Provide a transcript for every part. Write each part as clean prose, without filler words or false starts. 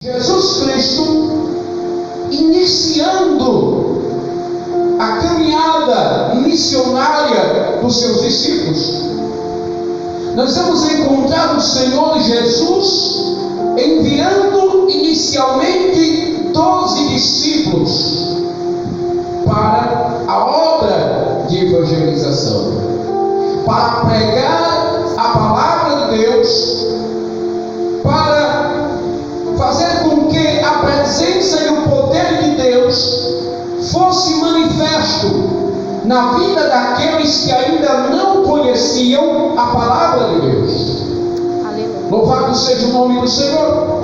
Jesus Cristo iniciando a caminhada missionária dos seus discípulos. Nós vamos encontrar o Senhor Jesus enviando inicialmente 12 discípulos para a obra de evangelização, para pregar a palavra de Deus, para fazer com que a presença e o poder de Deus fosse manifesto na vida daqueles que ainda não conheciam a palavra de Deus. Aleluia. Louvado seja o nome do Senhor.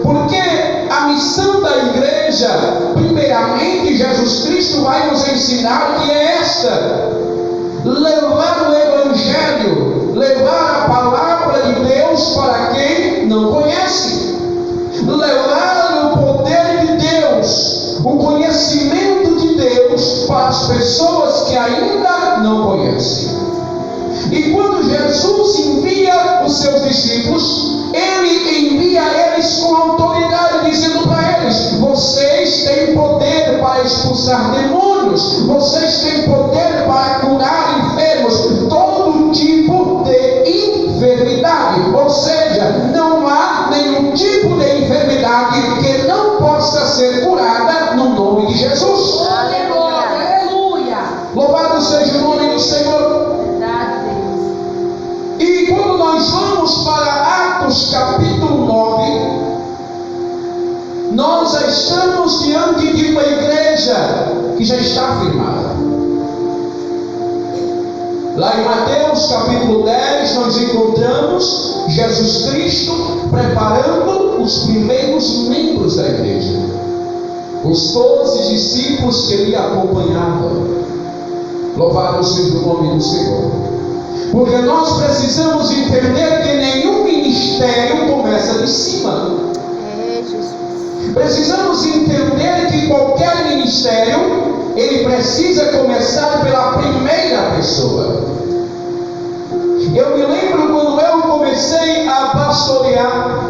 Porque a missão da igreja, primeiramente, Jesus Cristo vai nos ensinar que é esta: levar o Evangelho, levar a palavra de Deus para quem não conhece, levar o poder de Deus, o conhecimento de Deus para as pessoas que ainda não conhecem. E quando Jesus envia os seus discípulos, Ele envia eles com autoridade, dizendo para eles: vocês têm poder para expulsar demônios, vocês têm poder para curar enfermos, todo tipo de enfermidade. Ou seja, não há nenhum tipo de enfermidade que não possa ser curada no nome de Jesus. Aleluia! Louvado seja o nome do Senhor. E quando nós vamos para Atos capítulo 9, nós já estamos diante de uma igreja que já está firmada. Lá em Mateus capítulo 10 nós encontramos Jesus Cristo preparando os primeiros membros da igreja, os 12 discípulos que lhe acompanhavam. Louvado seja o nome do Senhor. Porque nós precisamos entender que nenhum ministério começa de cima. Precisamos entender que qualquer ministério, ele precisa começar pela primeira pessoa. Eu me lembro quando eu comecei a pastorear,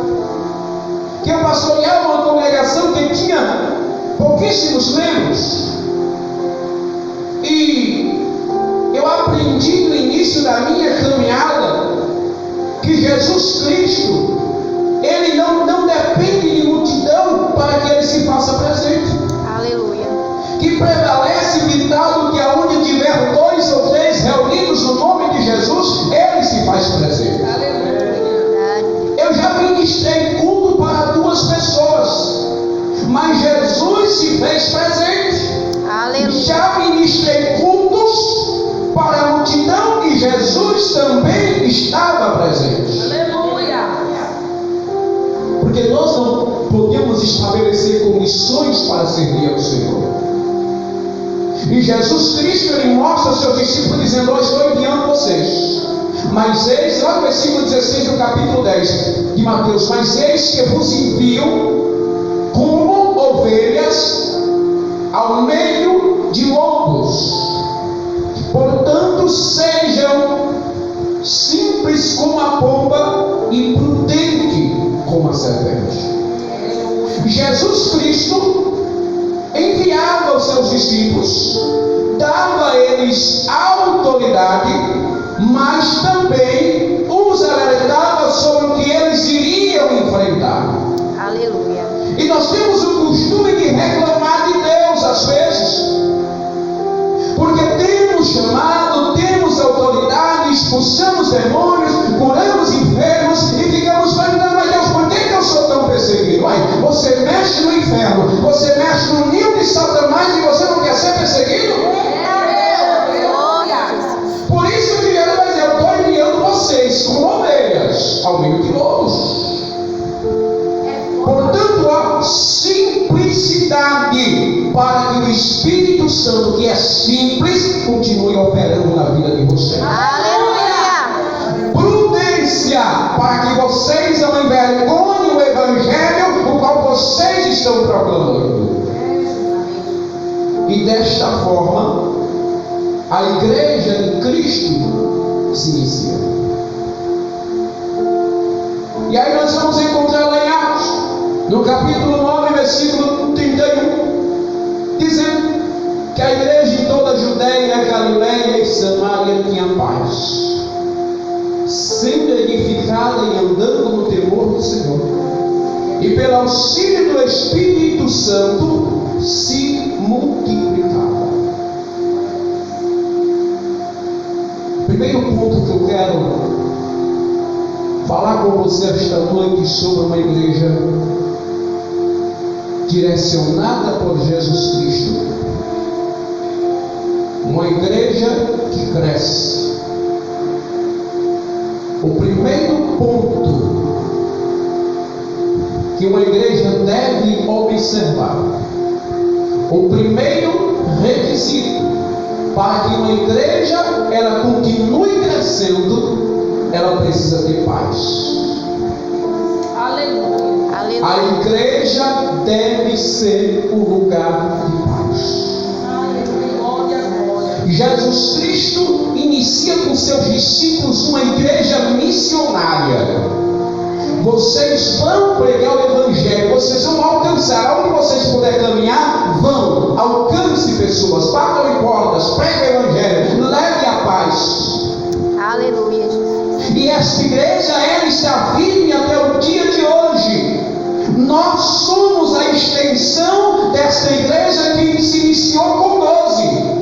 que eu pastoreava uma congregação que tinha pouquíssimos membros. E eu aprendi no início da minha caminhada que Jesus Cristo, Ele não depende de multidão para que Ele se faça presente. Aleluia. Que prevalece o ditado que aonde tiver 2 ou 3 reunidos no nome de Jesus, Ele se faz presente. Aleluia. Eu já ministrei culto para 2 pessoas, mas Jesus se fez presente. Aleluia. Já ministrei cultos para a multidão e Jesus também estava presente. Aleluia. Porque nós não podemos estabelecer condições para servir ao Senhor. E Jesus Cristo, Ele mostra aos seus discípulos dizendo: eu estou enviando vocês. Mas eis, lá no versículo 16 do capítulo 10 de Mateus: mas eis que vos envio como ovelhas ao meio de lobos. Portanto, sejam simples como a pomba e prudente como a serpente. Jesus Cristo enviava aos seus discípulos, dava a eles autoridade, mas também os alertava sobre o que eles iriam enfrentar. Aleluia. E nós temos o costume de reclamar de Deus às vezes, porque temos chamado, temos autoridade, expulsamos demônios, curamos enfermos e ficamos perguntando: mas Deus, por que eu sou tão perseguido? Ai, você mexe no inferno, você mexe no ninho de Satanás e você não quer ser perseguido? Por isso que ele vai dizer: eu estou enviando vocês como ovelhas ao meio de lobos. Portanto, a simplicidade, para que o Espírito Santo, que é simples, continue operando na vida de vocês. Aleluia. Prudência, para que vocês não envergonhem o Evangelho, o qual vocês estão proclamando. E desta forma, a igreja de Cristo se inicia. E aí nós vamos encontrar lá em Atos, no no capítulo 9, versículo 31, dizendo que a igreja em toda a Judéia, Galiléia e Samaria tinha paz, sendo edificada e andando no temor do Senhor, e pelo auxílio do Espírito Santo se multiplicava. O primeiro ponto que eu quero falar com você esta noite sobre uma igreja direcionada por Jesus Cristo, uma igreja que cresce. O primeiro ponto que uma igreja deve observar, o primeiro requisito para que uma igreja ela continue crescendo, ela precisa ter paz. Aleluia. Aleluia. A igreja deve ser um lugar de paz. Jesus Cristo inicia com seus discípulos uma igreja missionária. Vocês vão pregar o Evangelho, vocês vão alcançar, aonde vocês puderem caminhar, vão, alcance pessoas, batam em portas, pregue o Evangelho, leve a paz. Aleluia, Jesus. E esta igreja, ela está firme até o dia de hoje. Nós somos a extensão desta igreja que se iniciou com 12.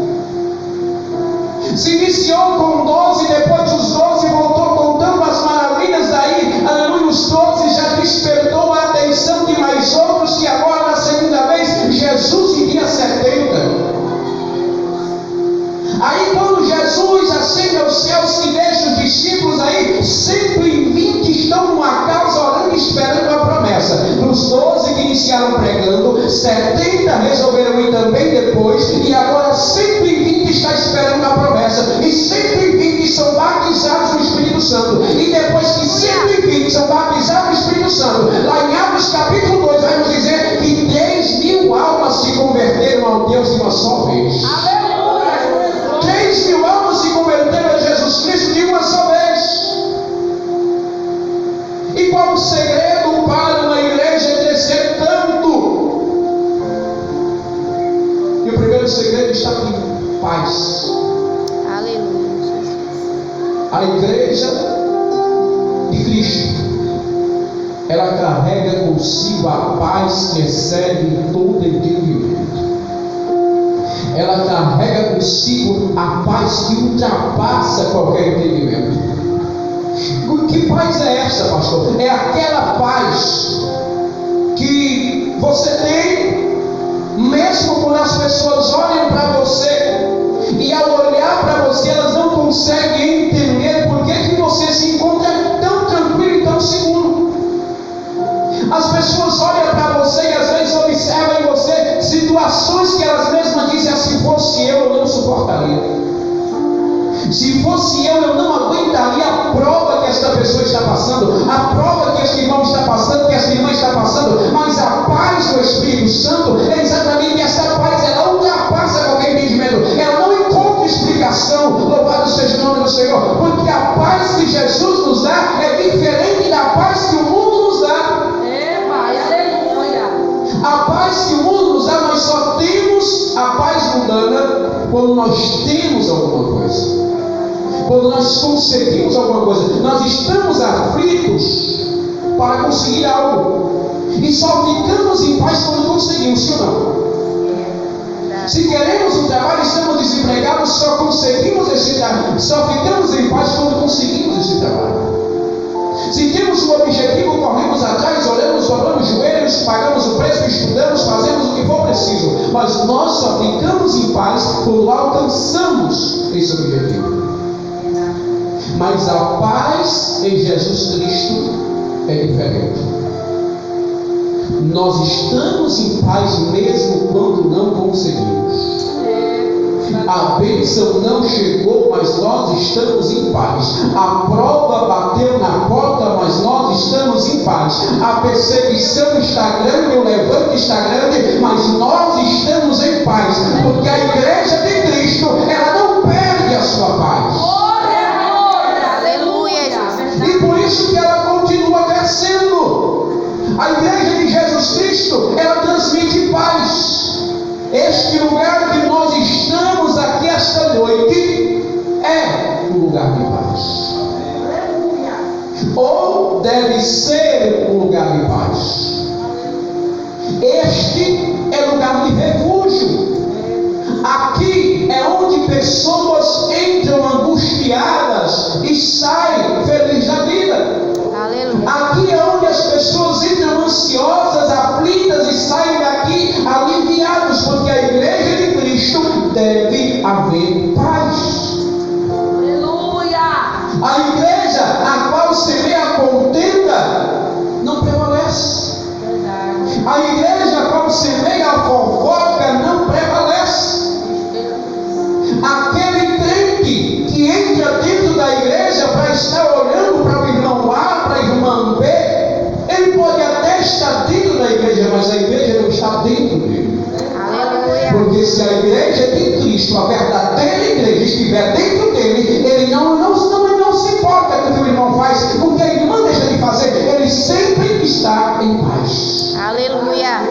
Se iniciou com 12, depois dos 12 voltou contando as maravilhas daí, aleluia, os 12 já despertou a atenção de mais outros, que agora na segunda vez, Jesus iria 70. Aí quando Jesus ascende aos céus e deixa os discípulos aí, 120 estão numa casa orando, esperando a promessa. Dos 12 que iniciaram pregando, 70 resolveram ir também depois, e agora 120 está esperando a promessa, e 120 são batizados no Espírito Santo, e depois que 120 são batizados no Espírito Santo, lá em Atos capítulo 2 vai nos dizer que 10.000 almas se converteram ao Deus de uma só vez. 3.000 almas se converteram a Jesus Cristo de uma só vez. E qual o segredo para uma igreja crescer tanto? E o primeiro segredo está aqui: paz. Aleluia, Jesus. A igreja de Cristo, ela carrega consigo a paz que excede todo entendimento. Ela carrega consigo a paz que ultrapassa qualquer entendimento. Que paz é essa, pastor? É aquela paz que você tem, mesmo quando as pessoas olham para você, e ao olhar para você, elas não conseguem entender por que você se encontra tão tranquilo e tão seguro. As pessoas olham para você e às vezes observam em você situações que elas mesmas dizem: se fosse eu não suportaria. Se fosse eu não aguentaria a prova que esta pessoa está passando, a prova que este irmão está passando, que esta irmã está passando. Mas a paz do Espírito Santo é exatamente essa paz, ela ultrapassa qualquer entendimento, ela não encontra explicação. Louvado seja o nome do Senhor, porque a paz que Jesus nos dá é diferente da paz que o mundo nos dá. A paz que o mundo nos dá, nós só temos a paz mundana quando nós temos alguma coisa, quando nós conseguimos alguma coisa. Nós estamos aflitos para conseguir algo, e só ficamos em paz quando conseguimos, sim ou não? Se queremos um trabalho, estamos desempregados, só conseguimos esse trabalho, só ficamos em paz quando conseguimos esse trabalho. Se temos um objetivo, corremos atrás, olhamos, dobramos os joelhos, pagamos o preço, estudamos, fazemos o que for preciso. Mas nós só ficamos em paz quando alcançamos esse objetivo. Mas a paz em Jesus Cristo é diferente. Nós estamos em paz mesmo quando não conseguimos. A bênção não chegou, mas nós estamos em paz. A prova bateu na porta, mas nós estamos em paz. A perseguição está grande, o levante está grande, mas nós estamos em paz. Porque a igreja de Cristo, ela não perde a sua paz. Aleluia, Jesus. E por isso que ela continua crescendo. A igreja de Jesus este lugar que nós estamos aqui esta noite é um lugar de paz. Ou deve ser um lugar de paz. Este é lugar de refúgio. Aqui é onde pessoas entram angustiadas e saem felizes da vida. Aleluia. Aqui é onde as pessoas entram ansiosas, aflitas e saem daqui aliviados, porque a igreja de Cristo deve haver paz. Aleluia. A igreja a qual semeia a contenda não prevalece. Verdade. A igreja a qual semeia a fofoca não prevalece. Aquele crente que entra dentro da igreja para estar olhando para o irmão A, para a irmã B, ele pode até estar dentro da igreja, mas a igreja não está dentro dele. Aleluia. Porque se a igreja de Cristo, a verdadeira igreja, estiver dentro dele, ele não se importa com o que o irmão faz, com o que a irmã deixa de fazer, ele sempre está em paz. Aleluia.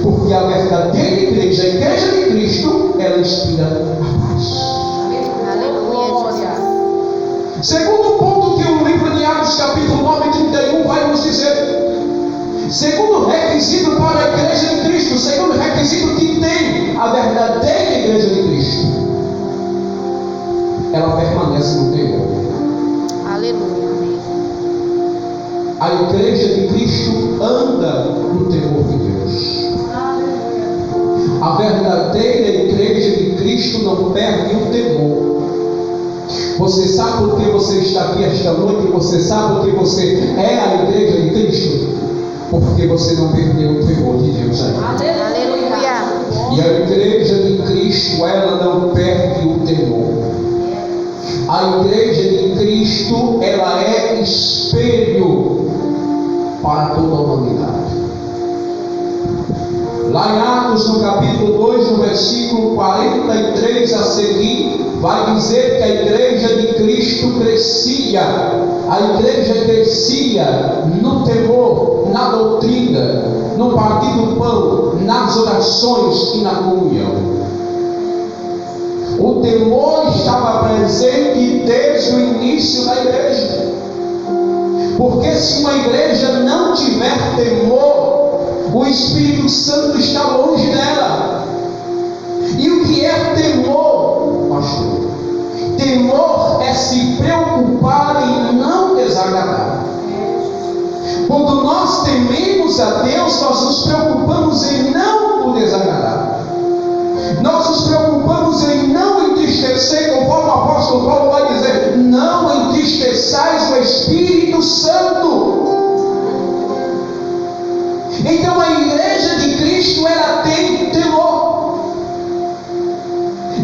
Porque a verdadeira igreja, a igreja de Cristo, ela inspira a paz. Aleluia, Jesus. Segundo ponto que o livro de Atos, capítulo 9, 31 vai nos dizer. Segundo requisito para a igreja de Cristo, segundo requisito que tem a verdadeira igreja de Cristo, ela permanece no temor. Aleluia. A igreja de Cristo anda no temor de Deus. A verdadeira igreja de Cristo não perde o temor. Você sabe por que você está aqui esta noite? Você sabe por que você é a igreja de Cristo? Porque você não perdeu o temor de Deus ainda. Aleluia. E a igreja de Cristo, ela não perde o temor. A igreja de Cristo, ela é espelho para toda a humanidade. Lá em Atos, no capítulo 2, no versículo 43 a seguir, vai dizer que a igreja de Cristo crescia. A igreja crescia no temor, na doutrina, no partir do pão, nas orações e na comunhão. O temor estava presente desde o início da igreja. Porque se uma igreja não tiver temor, o Espírito Santo está longe dela. E o que é temor, pastor? Temor é se preocupar em não desagradar. Quando nós tememos a Deus, nós nos preocupamos em não o desagradar. Nós nos preocupamos em não entristecer, conforme o apóstolo Paulo vai dizer: não entristeçais o Espírito Santo. Então a igreja de Cristo, ela tem temor.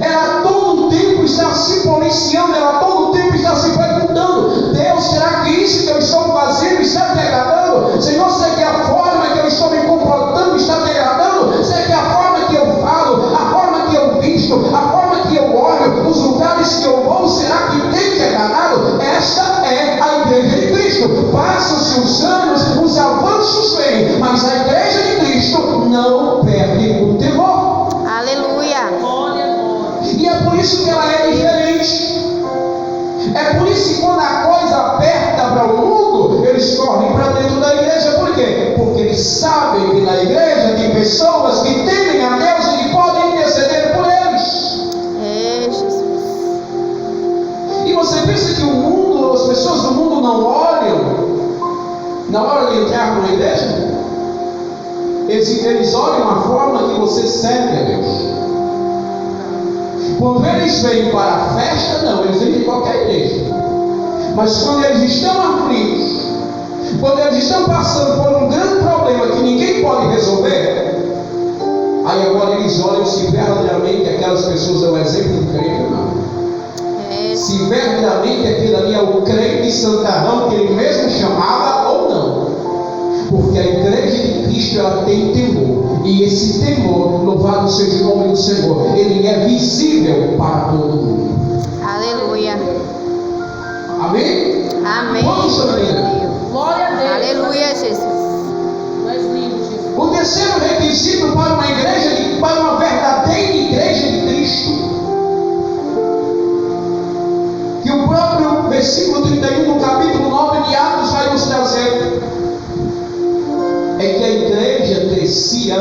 Ela todo o tempo está se policiando, ela todo o tempo está se perguntando: Deus, será que isso que eu estou fazendo está te agradando? Senhor, será que a forma que eu estou me comportando está te agradando? Será que a forma que eu falo, a forma que eu visto, a forma que eu olho, os lugares que eu vou, será que tem te agradado? Esta é a igreja de Cristo. Passam-se os anos, os avanços vêm, mas a igreja de Cristo não perde o temor. Aleluia. E é por isso que ela é diferente. É por isso que quando a coisa aperta para o mundo, eles correm para dentro da igreja. Por quê? Porque eles sabem que na igreja tem pessoas que temem a Deus e que podem interceder por eles. É, Jesus. E você pensa que o mundo, as pessoas do mundo não olham na hora de entrar na igreja? Eles olham a forma que você serve a Deus. Quando eles vêm para a festa, não, eles vêm de qualquer igreja. Mas quando eles estão aflitos, quando eles estão passando por um grande problema que ninguém pode resolver, aí agora eles olham se verdadeiramente aquelas pessoas é o exemplo de crente ou não. Se verdadeiramente aquele ali é o crente santarrão que ele mesmo chamava ou não. Porque a igreja de Cristo, ela tem temor. E esse temor, louvado seja o nome do Senhor, ele é visível para todo mundo. Aleluia. Amém? Amém. Vamos ler. Glória a Deus. Aleluia, Jesus. Tu és lindo, Jesus. O terceiro requisito para uma igreja, para uma verdadeira igreja igreja crescia,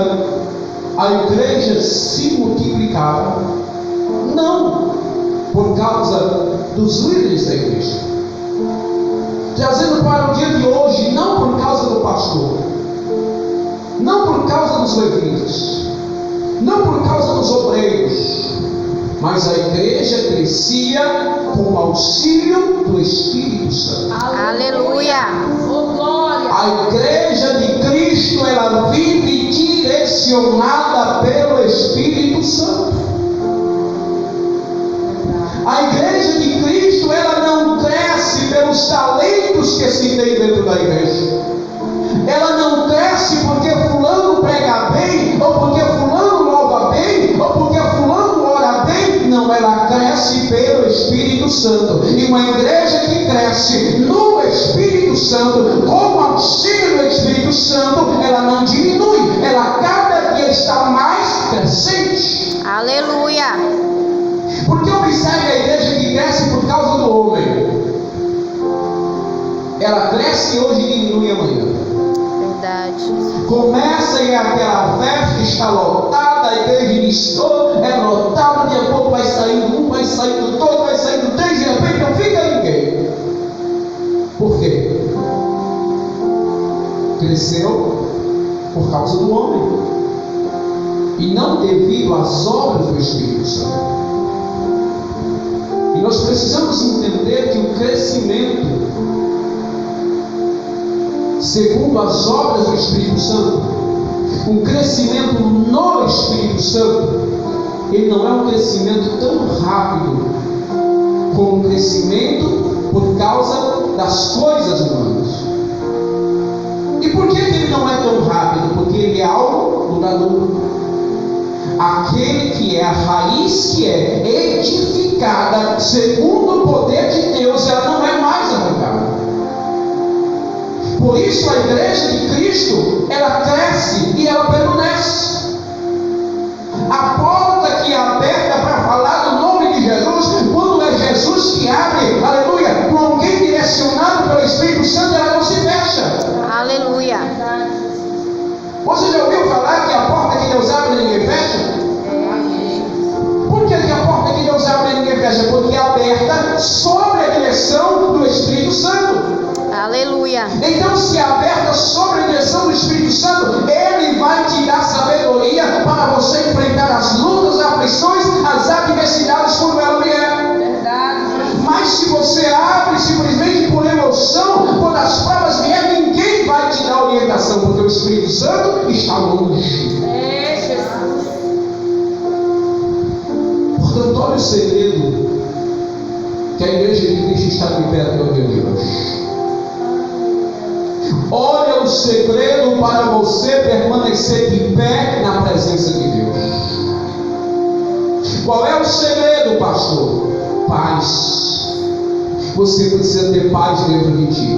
a igreja se multiplicava, não por causa dos líderes da igreja, trazendo para o dia de hoje, não por causa do pastor, não por causa dos levitas, não por causa dos obreiros, mas a igreja crescia com o auxílio do Espírito Santo. Aleluia. Oh, glória. A igreja de Cristo, ela vive direcionada pelo Espírito Santo. A igreja de Cristo, ela não cresce pelos talentos que se tem dentro da igreja. Ela não cresce porque fulano prega bem, ou porque fulano louva bem, ou porque fulano ora bem. Não, ela cresce pelo Espírito Santo. E uma igreja que cresce no Espírito Santo, com o auxílio do Espírito Santo, ela não diminui, ela cada dia está mais crescente. Aleluia. Porque observe a igreja que cresce por causa do homem. Ela cresce hoje e diminui amanhã. Verdade. Começa e aquela festa está lotada, a igreja iniciou, é lotada, daqui a pouco vai saindo um, vai saindo todo, vai saindo três, e de repente não fica ninguém. Por quê? Cresceu por causa do homem, e não devido às obras do Espírito Santo. E nós precisamos entender que o crescimento, segundo as obras do Espírito Santo, um crescimento no Espírito Santo, ele não é um crescimento tão rápido como um crescimento por causa das coisas humanas. E por que ele não é tão rápido? Porque ele é algo duradouro. Aquele que é a raiz que é edificada segundo o poder de Deus, ela não é mais arrancada. Por isso a igreja de Cristo, ela cresce e ela permanece. A porta que é aberta para falar do nome de Jesus, quando é Jesus que abre, aleluia, com alguém direcionado pelo Espírito Santo, ela não se fecha. Aleluia. Você já ouviu falar que a porta que Deus abre ninguém fecha? Por que a porta que Deus abre ninguém fecha? Porque é aberta sob a direção do Espírito Santo. Aleluia. Então, se é aberta sob a direção do Espírito Santo, Ele vai te dar sabedoria para você enfrentar as lutas, as aflições, as adversidades quando ela vier. Verdade. Mas se você abre simplesmente por emoção, quando as provas vierem, ninguém vai te dar orientação, porque o Espírito Santo está longe. É, Jesus. Portanto, olha o segredo que a igreja de Cristo está de pé até o dia de hoje. Olha o segredo para você permanecer de pé na presença de Deus. Qual é o segredo, pastor? Paz. Você precisa ter paz dentro de ti.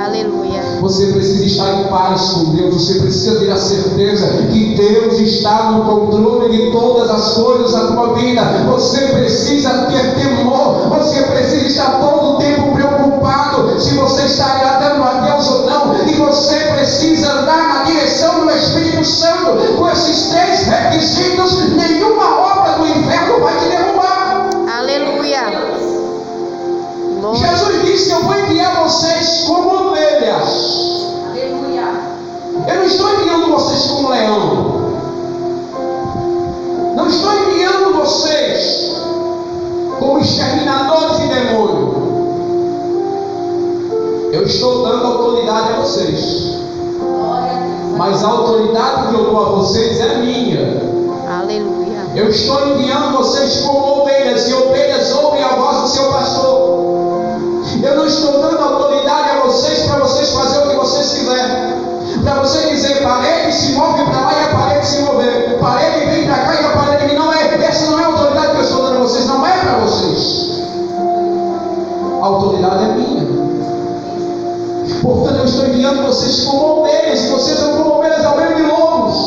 Aleluia. Você precisa estar em paz com Deus. Você precisa ter a certeza que Deus está no controle de todas as coisas da tua vida. Você precisa ter temor. Você precisa estar todo o tempo preocupado se você está agradando a Deus ou não. E você precisa andar na direção do Espírito Santo. Com esses três requisitos, nenhuma obra do inferno vai te derrubar. Aleluia. Glória. Jesus disse: eu vou enviar vocês como ovelhas. Aleluia. Eu não estou enviando vocês como leão. Não estou enviando vocês como exterminadores de demônio. Eu estou dando autoridade a vocês. Glória a Deus. Mas a autoridade que eu dou a vocês é minha. Aleluia. Eu estou enviando vocês como ovelhas, e ovelhas ouvem a voz do seu pastor. Eu não estou dando autoridade a vocês para vocês fazerem o que vocês quiserem. Para você dizer, parede se move para lá e a parede se mover. Parede vem para cá e a parede vem. Não é, essa não é a autoridade que eu estou dando a vocês, não é para vocês. A autoridade é minha. Portanto, eu estou enviando vocês como ovelhas, e vocês são como ovelhas ao meio de lobos.